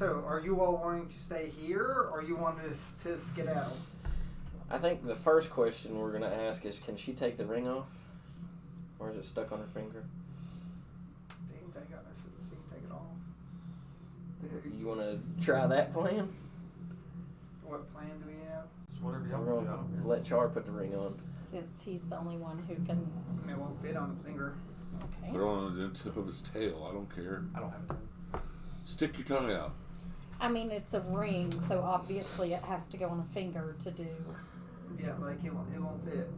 So, are you all wanting to stay here, or you want to skedaddle? I think the first question we're going to ask is, can she take the ring off? Or is it stuck on her finger? She can take it off. You want to try that plan? What plan do we have? It's whatever y'all We're want to going do. to let Char put the ring on. Since he's the only one who can. It won't fit on his finger. Okay. Put it on the tip of his tail. I don't care. I don't have to. Stick your tongue out. I mean, it's a ring, so obviously it has to go on a finger to do. Yeah, like it won't fit.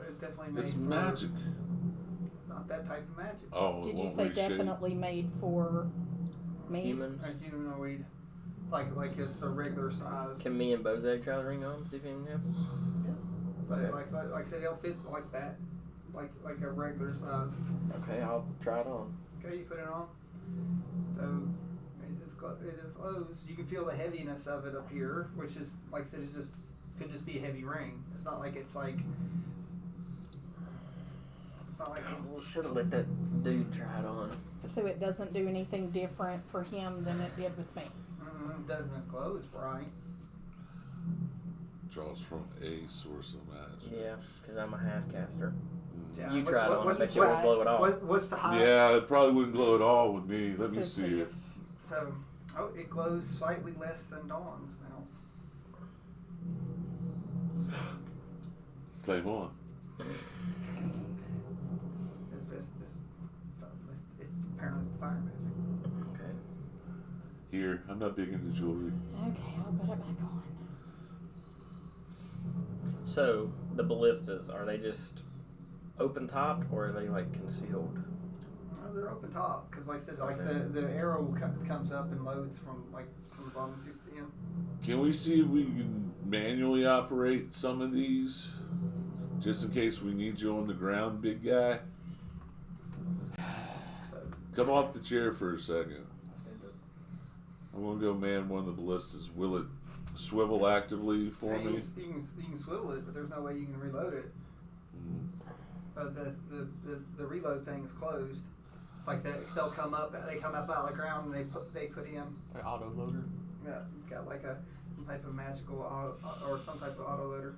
It's definitely made It's for magic. It's not that type of magic. Oh, it Did you won't say reshape. definitely made for me? Humans. A humanoid, like it's a regular size. Can me and Bozak try the ring on, see if anything happens? So like I said, it'll fit like that, like a regular size. Okay, I'll try it on. Okay, you put it on. So it just glows. You can feel the heaviness of it up here, which is like I said, could just be a heavy ring. It's not like it's like. It's not like it's. We should have let that dude try it on. So it doesn't do anything different for him than it did with me. Doesn't glow as bright. Draws from a source of magic. Yeah, because I'm a half caster. Yeah, You what's- try it what- on, I what's- bet you won't what's- blow it off. What's the high? Yeah, it probably wouldn't glow at all with me. Let me So see it. So, it glows slightly less than Dawn's now. Flame on. Apparently it's fire magic. Okay. Here, I'm not big into jewelry. Okay, I'll put it back on. So, the ballistas, are they just open topped or are they like concealed? They're open top because, like I said, like the arrow comes up and loads from the bottom to the end. Can we see if we can manually operate some of these? Just in case we need you on the ground, big guy. So, Come off the chair for a second. I stand up. I'm going to go man one of the ballistas. Will it swivel actively for yeah, me? you can swivel it, but there's no way you can reload it. But the reload thing is closed. Like they'll come up, they come up out of the ground and they put in. An auto loader. Yeah, it's got like some type of magical auto or some type of auto loader.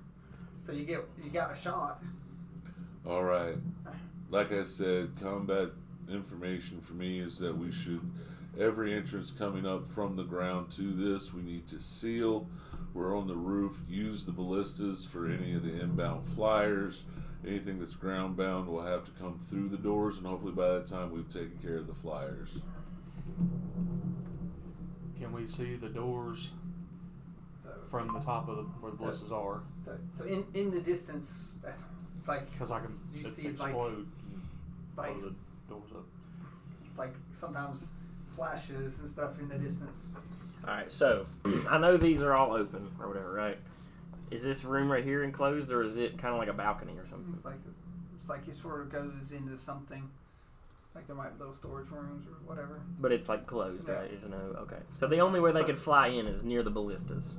So you got a shot. All right. Like I said, combat information for me is that we should, every entrance coming up from the ground to this, we need to seal. We're on the roof. Use the ballistas for any of the inbound flyers. Anything that's ground bound will have to come through the doors, and hopefully by that time we've taken care of the flyers. Can we see the doors from the top of where the ballistas are? So in the distance, it's like Because I can You see, explode like blow the doors up. like sometimes flashes and stuff in the distance. Alright, so, I know these are all open or whatever, right? Is this room right here enclosed or is it kind of like a balcony or something? It's like it sort of goes into something. Like there might be little storage rooms or whatever. But it's like closed, Yeah. right? There's no, okay. So the only way they could fly in is near the ballistas.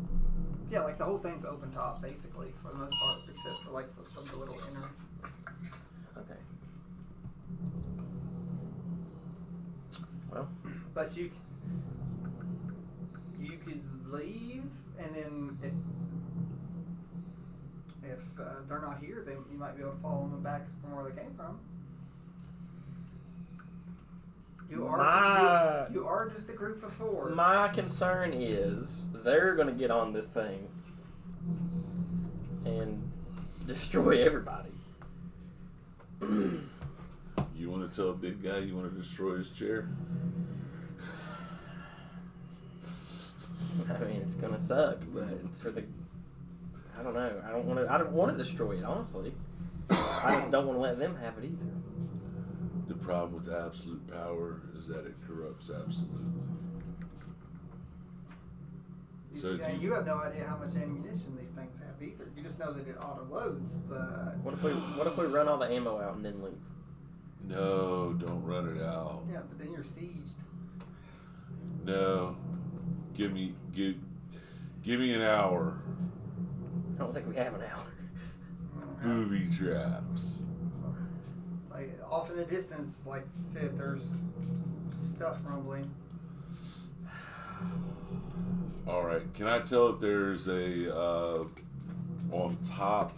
Yeah, like the whole thing's open top basically for the most part, except for like some of the little inner. Okay. Well, But you could leave, and then if they're not here, then you might be able to follow them back from where they came from. You are just a group of four. my concern is they're going to get on this thing and destroy everybody. You want to tell a big guy you want to destroy his chair? I mean, it's going to suck, but it's for the... I don't know. I don't want to destroy it, honestly. I just don't want to let them have it either. The problem with absolute power is that it corrupts absolutely. So You have no idea how much ammunition these things have either. You just know that it auto loads, but What if we run all the ammo out and then leave? No, don't run it out. yeah, but then you're sieged. No, give me an hour. I don't think we have an hour. Booby traps. Like off in the distance, like I said, there's stuff rumbling. right. Can I tell if there's a on top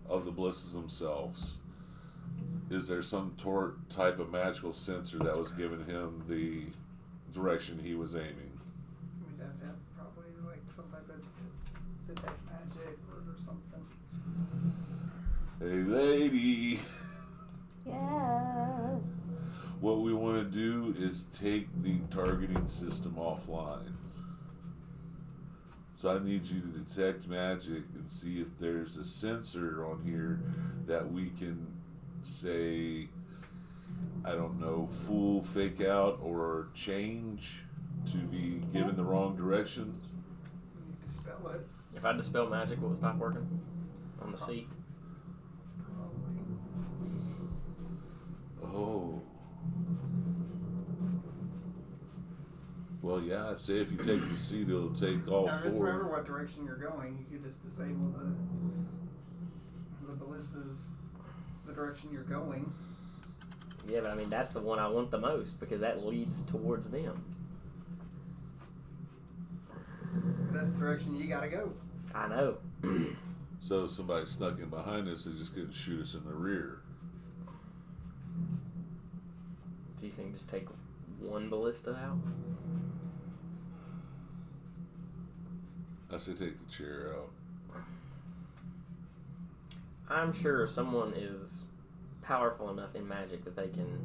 of the blisses themselves? Is there some type of magical sensor that was giving him the direction he was aiming? We'd have to have probably like some type of detect magic or something. Hey, lady. Yes. What we want to do is take the targeting system offline. So I need you to detect magic and see if there's a sensor on here that we can say, I don't know, fool, fake out, or change to be given the wrong direction. You dispel it. If I dispel magic, will it stop working on the seat? Probably. Oh. Well, yeah, say if you take the seat, it'll take all Now just four. remember what direction you're going. You could just disable the ballistas, the direction you're going. Yeah, but I mean, that's the one I want the most because that leads towards them. That's the direction you gotta go. I know. So if somebody snuck in behind us, they just couldn't shoot us in the rear. Do you think just take one ballista out? I say take the chair out. I'm sure someone is powerful enough in magic that they can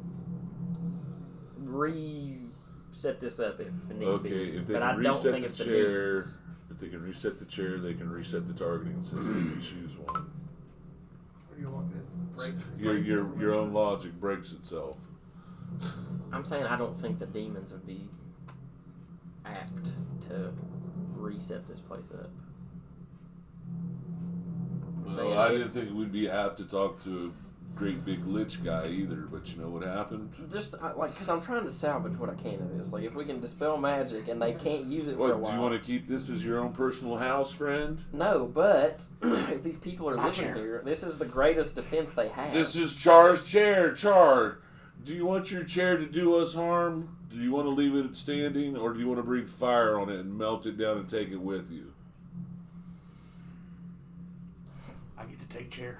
reset this up if need Okay, be. if they But can I don't reset think the it's the chair, demons. if they can reset the chair, they can reset the targeting system and choose one. Or you walk this break. Your own logic breaks itself. I'm saying I don't think the demons would be apt to reset this place up. Well, I didn't think we'd be apt to talk to a great big lich guy either, but you know what happened? Just because I'm trying to salvage what I can of this. Like, if we can dispel magic and they can't use it for a What, while. do you want to keep this as your own personal house, friend? No, but if these people are living here, this is the greatest defense they have. This is Char's chair. Char, do you want your chair to do us harm? Do you want to leave it standing, or do you want to breathe fire on it and melt it down and take it with you? I get to take chair.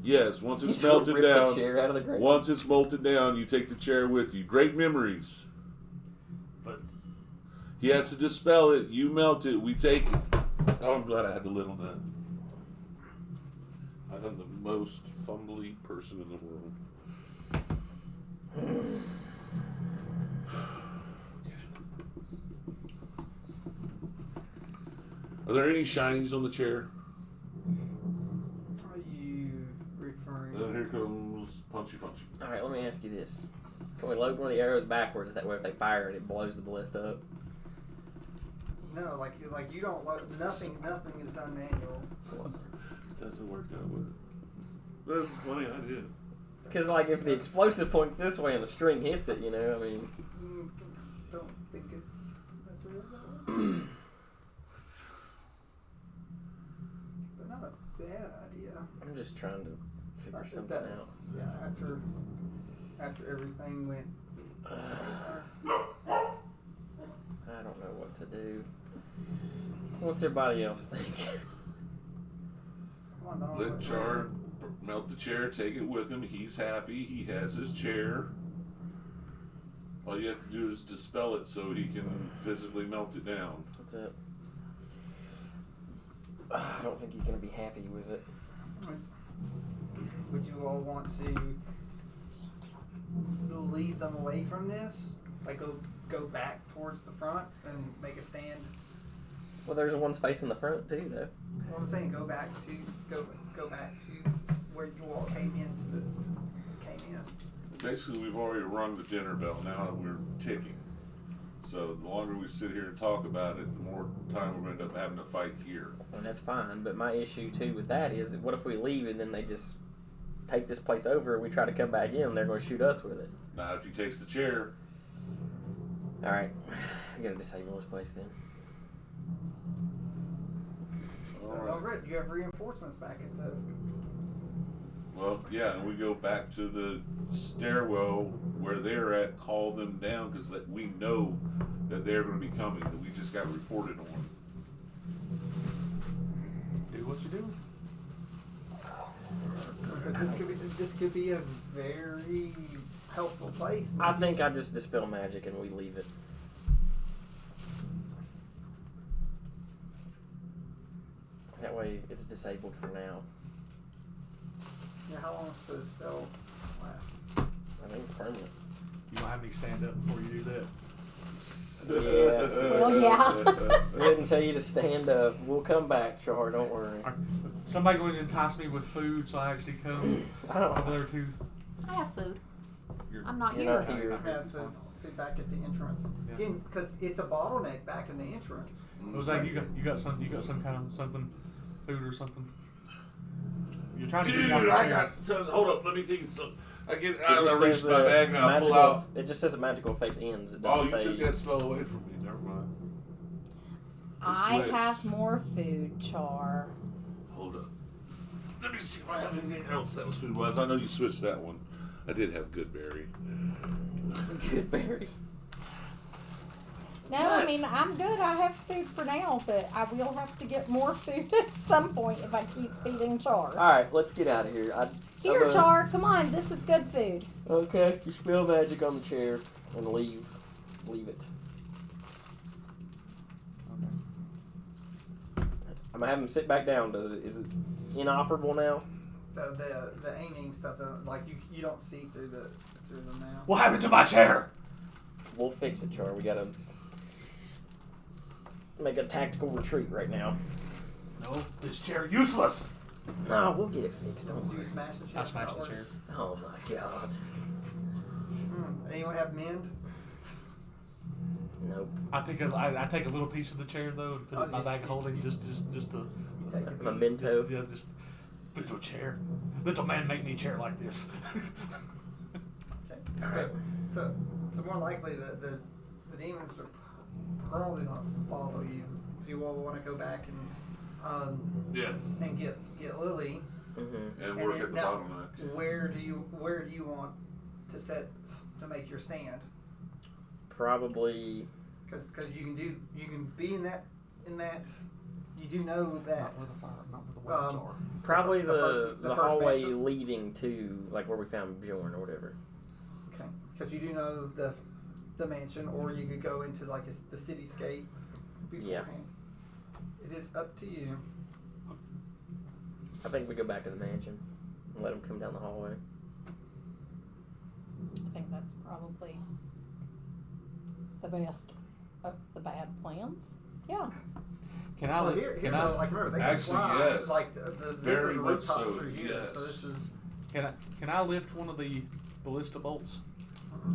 Yes, once it's You melted rip the down. chair out of the ground. Once it's melted down, you take the chair with you. Great memories. But He has to dispel it. You melt it. We take it. Oh, I'm glad I had the lid on that. I'm the most fumbly person in the world. Are there any shinies on the chair? Are you referring? And here comes Punchy. All right, let me ask you this: can we load one of the arrows backwards? That way, if they fire it, it blows the ballista up. No, like you don't load nothing. Nothing is done manual. It doesn't work that way. That's a funny idea. Because, like, if the explosive points this way and the string hits it, you know, I mean. Don't think it's necessarily that way. But not a bad idea. I'm just trying to figure I think something that's- out. Yeah, after everything went. I don't know what to do. What's everybody else think? Come on, Don, Let what- Char melt the chair, take it with him. He's happy. He has his chair. All you have to do is dispel it so he can physically melt it down. What's it? I don't think he's going to be happy with it. Would you all want to lead them away from this? Like go back towards the front and make a stand? Well, there's one facing the front, too, though. Well, I'm saying go back to where you all came in. Basically, we've already rung the dinner bell. Now we're ticking. So the longer we sit here and talk about it, the more time we're going to end up having to fight here. And that's fine, but my issue, too, with that is what if we leave and then they just take this place over and we try to come back in and they're going to shoot us with it? Not if he takes the chair. All right. We got to disable this place then. All Don't right. forget, you have reinforcements back at the. Well, yeah, and we go back to the stairwell where they're at, call them down because we know that they're going to be coming, that we just got reported on. what you do. Because this could be a very helpful place. I think I just dispel magic and we leave it. That way it's disabled for now. Yeah, how long does the spell last? I think it's permanent. You don't have any stand up before you do that. Yeah. Well, yeah. We didn't tell you to stand up. We'll come back, Char. Don't worry. Somebody going to entice me with food so I actually come I don't. over there too. I have food. You're- I'm not You're here. not here. I have to sit back at the entrance. Yeah. Again, because it's a bottleneck back in the entrance. Jose, you got some kind of something, food or something. You're trying to Dude, get one I here. got. Hold up, let me think of something. I It reach says my bag and I pull out. It just says that magical effects ends. It Oh, doesn't you say. took that spell away from me. Never mind. I Switch. have more food, Char. Hold up. Let me see if I have anything else that was food wise. I know you switched that one. I did have good berry. Good berry. No, I mean, I'm good. I have food for now, but I will have to get more food at some point if I keep feeding Char. All right, let's get out of here. Here, Char, come on. This is good food. Okay, you spell magic on the chair and leave. Leave it. I'm gonna have him sit back down. Is it inoperable now? The aiming stuff, like you don't see through them now. What happened to my chair? We'll fix it, Char. We gotta make a tactical retreat right now. No, this chair useless. No, we'll get it fixed. Don't Do you worry. smash the chair? I smashed the chair. Oh my god. Anyone have mend? Nope. I take a little piece of the chair though and put it in my bag of holding just to You take it. Memento. just put it to a chair. Little man make me a chair like this. Okay. So more likely the demons are probably gonna follow you. So you all want to go back and Yeah. and get Lily. Mm-hmm. And work then, at the now, bottleneck. Where do you want to make your stand? Probably. Because you can be in that you do know that Not where the fire, not where the weapons are. Probably the first hallway mansion? leading to like where we found Bjorn or whatever. okay, because you do know the mansion, or you could go into like the cityscape beforehand. It is up to you. I think we go back to the mansion and let him come down the hallway. I think that's probably the best of the bad plans. Yeah. Can I Well, li- here can though, I like remember they Actually, can fly, yes. like this Very is the much rooftop so, through here, yes. so this is can I lift one of the ballista bolts?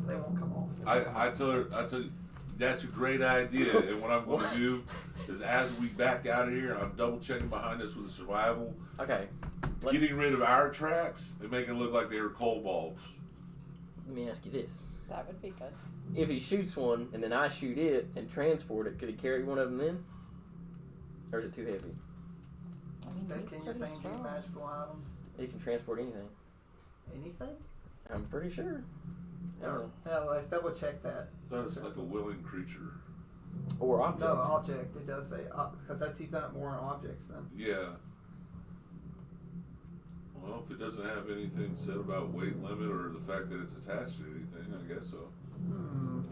they won't come off. I tell you, that's a great idea. And what I'm going to do is, as we back out of here, I'm double checking behind us with the survival, Okay. getting rid of our tracks and making it look like they were coal bulbs. Let me ask you this. That would be good. If he shoots one and then I shoot it and transport it, could he carry one of them then? Or is it too heavy? I mean, That's he's in your pretty thing, do strong. magical items. He can transport anything. Anything? I'm pretty sure. Yeah, like double check that. That's like a willing creature. Or object. No, object. It does say because he's done it more on objects then. Yeah. Well, if it doesn't have anything said about weight limit or the fact that it's attached to anything, I guess so.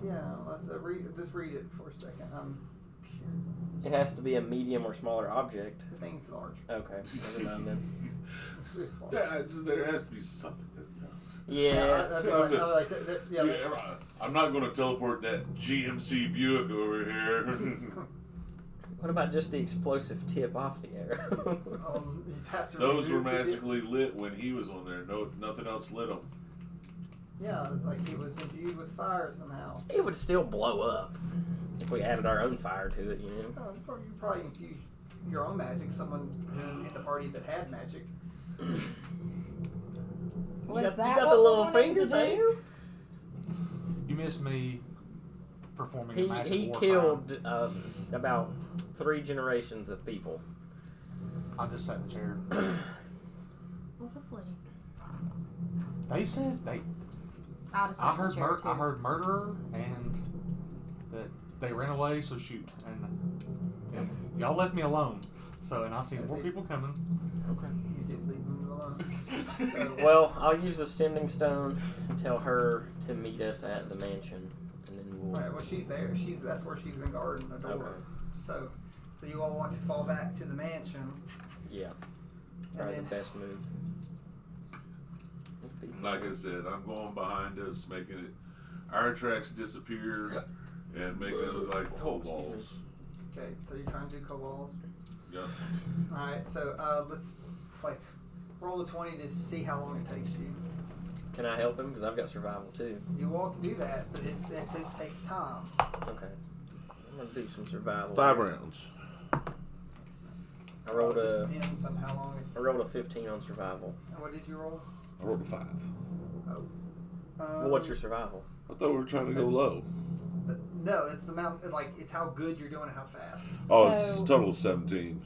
Yeah, let's just read it for a second. I'm curious. It has to be a medium or smaller object. The thing's large. Okay. Never mind then. It's large. There has to be something that. Yeah. I'm not going to teleport that GMC Buick over here. What about just the explosive tip off the arrow? You'd have to Those were remove the tip. magically lit when he was on there. No, nothing else lit them. Yeah, it's like he was imbued with fire somehow. It would still blow up if we added our own fire to it, you know? Oh, you probably infused your own magic. Someone in the party that had magic. Was you got that the what we little wanted finger to thing? do? You missed me performing a massive He war killed crime. about 3 generations of people. I just sat in the chair. Lovely. They said I'll just I sit in the heard chair too. I heard murderer and that they ran away. So shoot, and y'all left me alone. So, and I see more people coming. Okay. You didn't leave them alone. So, Well, I'll use the sending stone and tell her to meet us at the mansion, and then we'll. Alright, well she's there. That's where she's been guarding the door. Okay. So you all want to fall back to the mansion. Yeah. And Probably then, the best move. Like I said, I'm going behind us, making it our tracks disappear and making it look like kobolds. okay, so you're trying to do kobolds. Yep. Alright, so let's roll a 20 to see how long it takes you. Can I help him? Because I've got survival too. You all can do that, but this takes time. Okay. I'm gonna do some survival. 5 rounds. I rolled It a. just depends on how long it. I rolled a 15 on survival. And what did you roll? I rolled a 5. Oh. Well, what's your survival? I thought we were trying to go low. No, it's the amount. It's how good you're doing and how fast. Oh, it's So- total of 17.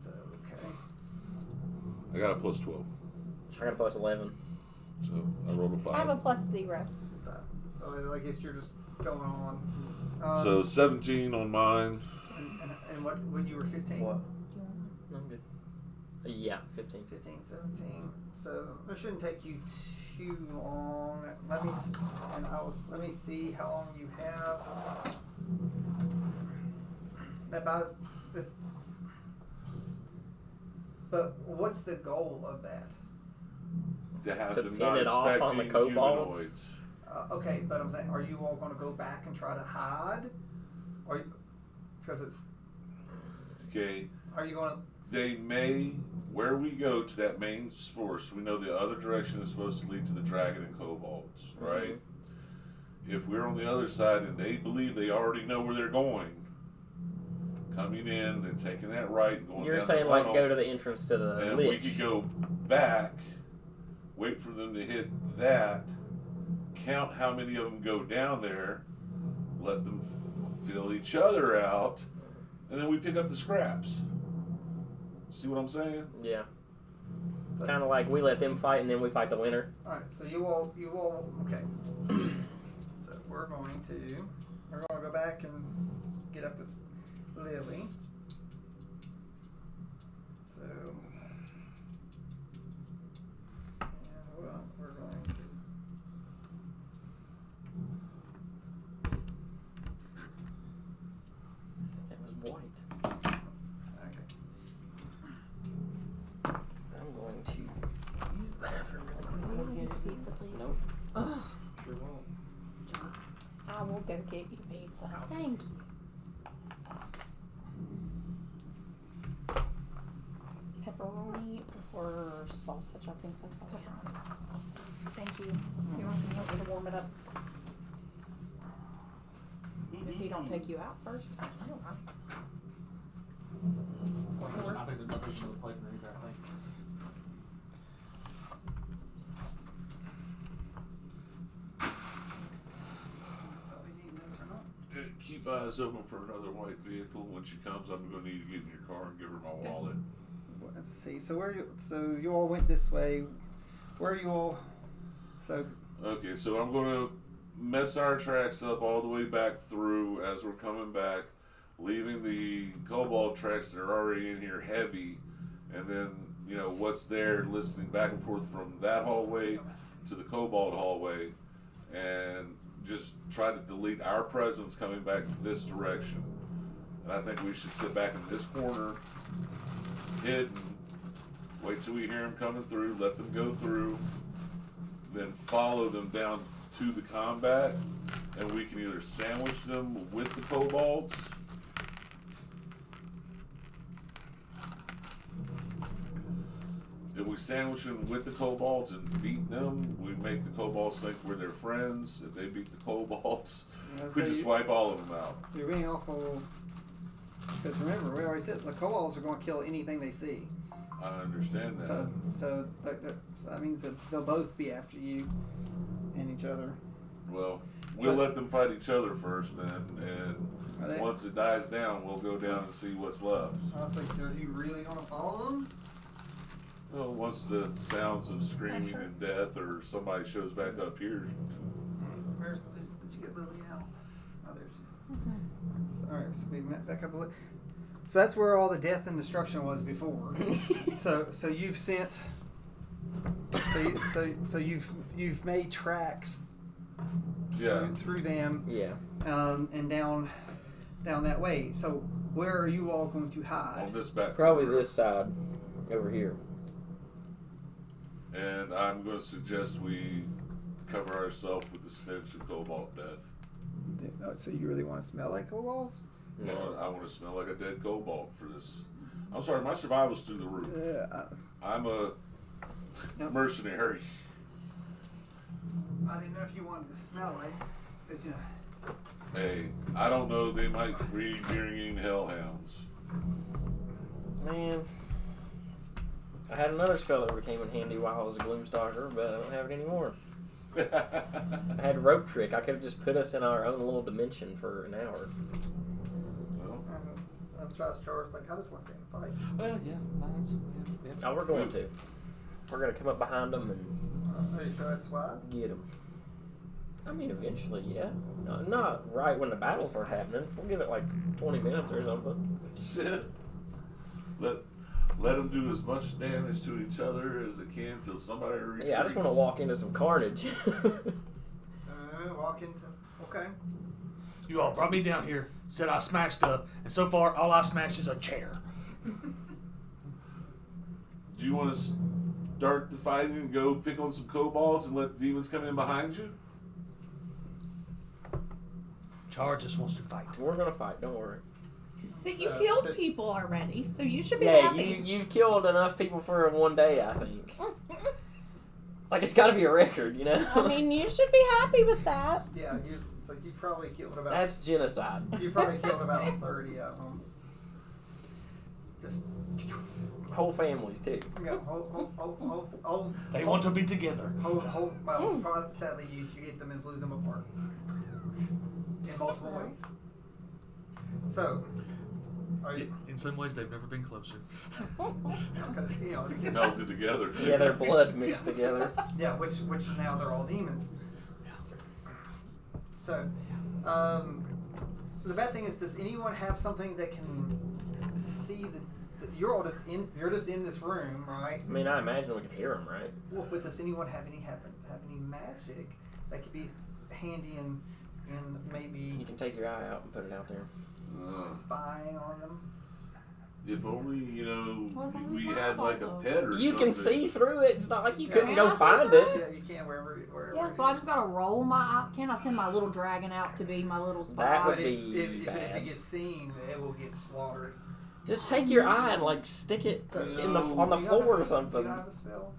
So okay. I got a plus 12. I got a plus 11. So I rolled a 5. I have a +0. So I guess you're just going on. So 17 on mine. And what when you were 15? What? No, I'm good. Yeah, 15. 15, 17. So it shouldn't take you too long. Let me see how long you have. But what's the goal of that? To have To them pin not it off on the expecting kobolds? humanoids. Okay, but I'm saying, are you all going to go back and try to hide? Or because it's Okay. are you going to? They may, where we go to that main source, we know the other direction is supposed to lead to the dragon and kobolds, right? If we're on the other side and they believe they already know where they're going, coming in and taking that right and going You're down saying the like tunnel, go to the entrance to the and lich. we could go back, wait for them to hit that, count how many of them go down there, let them fill each other out, and then we pick up the scraps. See what I'm saying? Yeah. It's kind of like we let them fight and then we fight the winner. All right. So you all okay. So we're going to go back and get up with Lily. So yeah, well, we're going to. That was white. Okay. I'm going to use the bathroom really quick. Use pizza, please. Nope. Ugh. Sure won't. I will go get you pizza. Thank you. Pepperoni or sausage, I think that's all I have. Thank you. You want some help me to warm it up? If he don't take you out first, I don't know. I think there's nothing to the plate for either, I think. Probably need those or not. Keep eyes open for another white vehicle. When she comes, I'm going to need to get in your car and give her my wallet. Let's see. So you all went this way. Where are you all? So Okay, so I'm going to mess our tracks up all the way back through as we're coming back, leaving the cobalt tracks that are already in here heavy, and then, what's there, listening back and forth from that hallway to the cobalt hallway, and just try to delete our presence coming back this direction. And I think we should sit back in this corner, hidden, wait till we hear them coming through, let them go through, then follow them down to the combat, and we can either sandwich them with the kobolds, if we sandwich them with the kobolds and beat them, we make the kobolds think we're their friends. If they beat the kobolds, we just wipe all of them out. you're being awful. Because remember, we already said the kobolds are going to kill anything they see. I understand that. So that means that they'll both be after you and each other. Well, we'll let them fight each other first then, Are they- and once it dies down, we'll go down and see what's left. I was like, are you really going to follow them? Well, once the sounds of screaming and death or somebody shows back up here, Did you get Lily out? Oh, there's. All right, so we met back up. So that's where all the death and destruction was before. so you've sent. So you've made tracks. Through them. Yeah. And down that way. So where are you all going to hide? On this back. Probably corner. this side, over here. And I'm going to suggest we cover ourselves with the stench of cobalt death. So you really want to smell like kobolds? No. Well, I want to smell like a dead cobalt for this. I'm sorry, my survival's through the roof. I'm a mercenary. I didn't know if you wanted to smell like, cause you know. Hey, I don't know. They might be bringing hellhounds. Man, I had another spell that came in handy while I was a Gloomstalker, but I don't have it anymore. I had Rope Trick. I could have just put us in our own little dimension for an hour. Well, I'm stressed, Charles. Like, I just want to stay in a fight. Well, yeah. Oh, we're going to. We're going to come up behind them and Are you sure that's wise? get them. I mean, eventually, yeah. No, not right when the battles start happening. We'll give it like 20 minutes or something. let them do as much damage to each other as they can until somebody retreats. Yeah, I just want to walk into some carnage. Walk into. Okay. You all brought me down here, said I smashed stuff, and so far all I smashed is a chair. Do you want to start the fighting and go pick on some kobolds and let the demons come in behind you? Char just wants to fight. We're going to fight, don't worry. But you killed people already, so you should be Yeah, happy. you've killed enough people for one day, I think. Like, it's got to be a record, you know? I mean, you should be happy with that. Yeah, you probably killed about. That's genocide. You probably killed about 30 of them. Just. Whole families, too. Yeah, They want to be together. Well, probably, sadly, you get them and blew them apart in multiple ways. So, are you? In some ways, they've never been closer. Because they Melted together. Yeah, their blood mixed together. Yeah, which now they're all demons. So, the bad thing is, does anyone have something that can see that you're all just in? You're just in this room, right? I mean, I imagine we can hear them, right? Well, but does anyone have any magic that could be handy and maybe You can take your eye out and put it out there. spying on them? If only, What if I lose we my had like a eyeball, pet or You something. can see through it. It's not like you Yeah. couldn't Can go I see find through it. Yeah, you can wherever. Yeah, it so I is. just gotta roll my eye. Can I send my little dragon out to be my little spy? That would But be if bad. it gets seen, it will get slaughtered. Just take your eye and like stick it in the on the Do you floor have or a- something. Do you have a spell?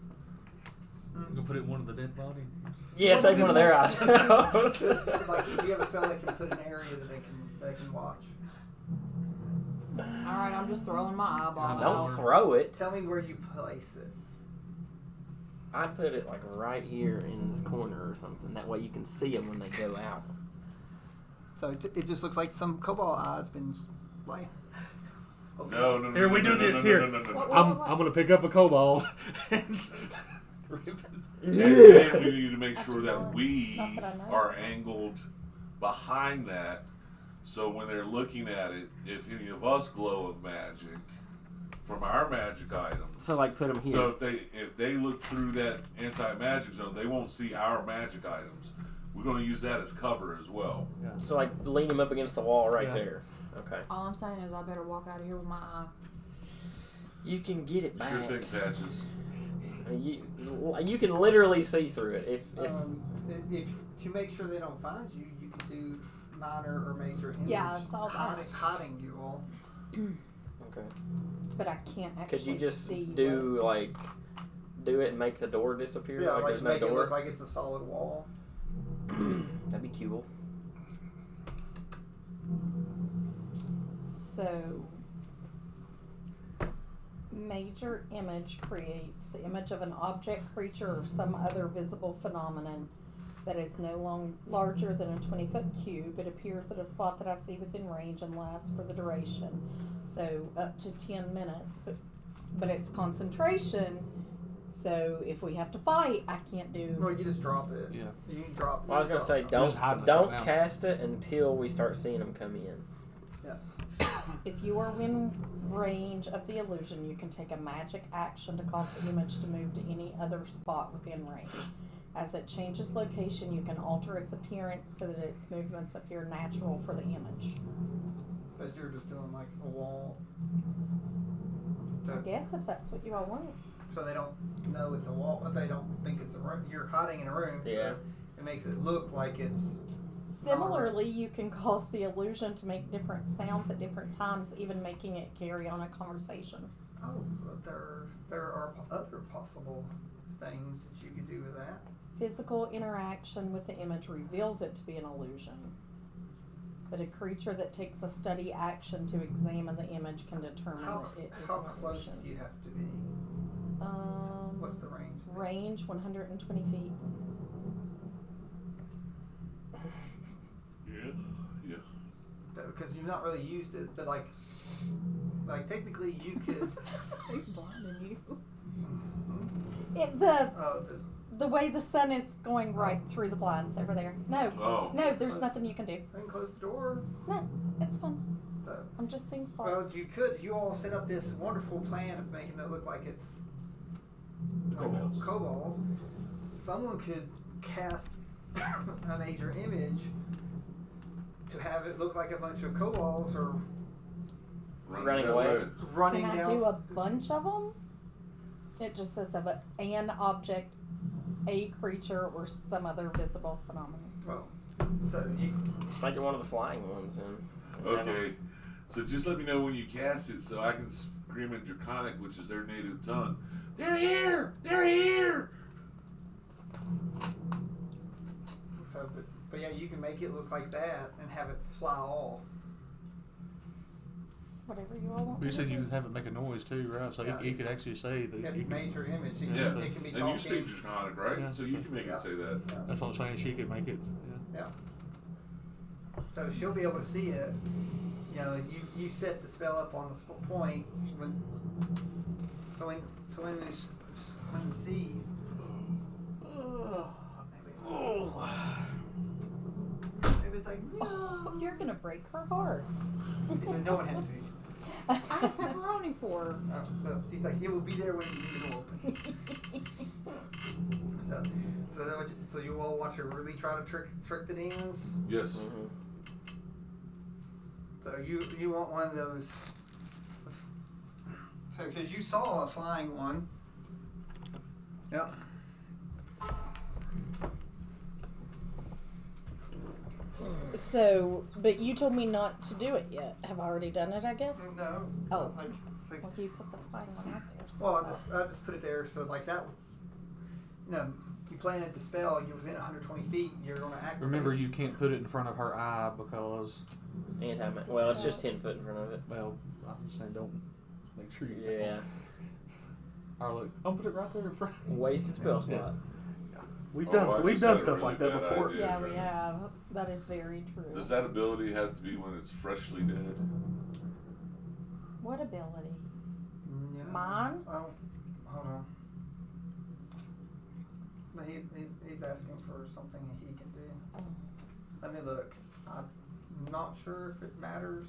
You gonna put it in one of the dead bodies? Yeah, take one of their eyes out. Like, do you have a spell that can put an area that they can watch? Alright, I'm just throwing my eyeball Don't out. throw it. Tell me where you place it. I'd put it like right here in this corner or something. That way you can see them when they go out. So it just looks like some cobalt eye's been like. No. Here, we do this, here. No. What? I'm gonna pick up a kobold and rip it. And then we need to make sure that we Not that I know. are angled behind that, so when they're looking at it, if any of us glow of magic from our magic items, So like put them here. so if they look through that anti-magic zone, they won't see our magic items. We're going to use that as cover as well. So like lean them up against the wall right Yeah. there. Okay. All I'm saying is I better walk out of here with my eye. You can get it back. Sure thing, Patches. I mean, you can literally see through it. If If to make sure they don't find you, you can do minor or major image Yeah, I saw that. hiding you all. okay. But I can't actually Could you just see do like do it and make the door disappear? Yeah, like like there's no make it door. look like it's a solid wall. That'd be cool. So, major image creates the image of an object, creature, or some other visible phenomenon that is no larger than a 20-foot cube. It appears at a spot that I see within range and lasts for the duration, so up to 10 minutes. But it's concentration, so if we have to fight, I can't do. Well, you just drop it. Yeah. You can drop. Well, I was gonna say Just hide don't myself out. cast it until we start seeing them come in. Yeah. If you are in range of the illusion, you can take a magic action to cause the image to move to any other spot within range. As it changes location, you can alter its appearance so that its movements appear natural for the image. But you're just doing like a wall. I guess if that's what you all want. So they don't know it's a wall. They don't think it's a room. You're hiding in a room. Yeah. So it makes it look like it's. Similarly, you can cause the illusion to make different sounds at different times, even making it carry on a conversation. Oh, but there are other possible things that you could do with that. Physical interaction with the image reveals it to be an illusion. But a creature that takes a steady action to examine the image can determine How that it is how an close illusion. do you have to be? What's the range? Range 120 feet. Yeah. Because you've not really used it, but like technically you could. Who's blinding you? Oh, The way the sun is going right through the blinds over there. No, Oh. no, there's nothing you can do. I can close the door. No, it's fun. So, I'm just seeing well, spots. you all set up this wonderful plan of making it look like it's Kobolds. kobolds. Someone could cast a major image to have it look like a bunch of kobolds or Running that away. running Can I down. do a bunch of them? It just says of an object, a creature, or some other visible phenomenon. Well, so you. Just make it one of the flying ones, and Okay. So just let me know when you cast it so I can scream in Draconic, which is their native tongue. They're here! They're here! So, but yeah, you can make it look like that and have it fly off. Whatever you all want. But you me said to you do. could have it make a noise too, right? So Yeah. he could actually say that. It's you could- major image. It, Yeah. can, it can be And talking. you speak Draconic, right? Yeah. So you can make Yeah. it say that. Yeah. That's what I'm saying. She could make it. Yeah. Yeah. So she'll be able to see it. You know, you set the spell up on the point when when it sees. Maybe it's like no. Oh, you're gonna break her heart. No one has to. I have pepperoni for her. Well, she's like, it will be there when the door opens. So you all want to really try to trick the demons? Yes. Mm-hmm. So you want one of those? So because you saw a flying one. Yep. So, but you told me not to do it yet. Have I already done it, I guess? No. Oh. Like, Well, you put the flying one out there. So. well, I just put it there so like that was, you know, you planted the spell. You're within 120 feet. You're going to activate. Remember, you can't put it in front of her eye because, Well, it's just 10 foot in front of it. well, I'm just saying, don't make sure you. Yeah. Or look, I'll put it right there in front. Wasted spell slot. Yeah. We've Oh, done I we've just done had a stuff really like that bad before. idea. Yeah, we have. That is very true. Does that ability have to be when it's freshly dead? What ability? Yeah. Mine? Oh, hold on. No, he's asking for something that he can do. Oh. Let me look. I'm not sure if it matters.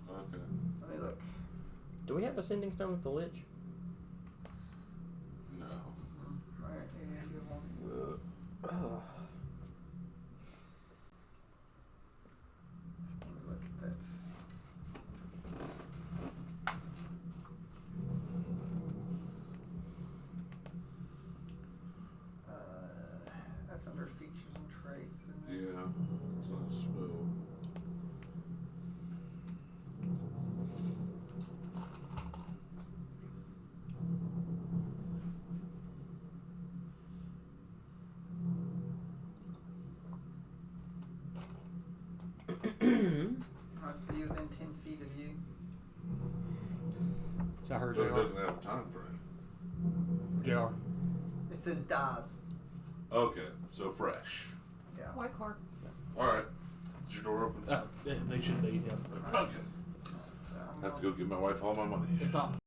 Okay. Let me look. Do we have a sending stone with the lich? No. Right, and you want- Oh. Let me look at this. That's under features and traits, isn't it? Yeah. It's not a spell. That's to be within 10 feet of you. Is that her, But it JR? doesn't have a time frame. JR. It says dies. Okay. So fresh. Yeah. White card. All right. Is your door open? Yeah, they should be. Yeah. Okay. So I'm I have to gonna- go give my wife all my money. If not,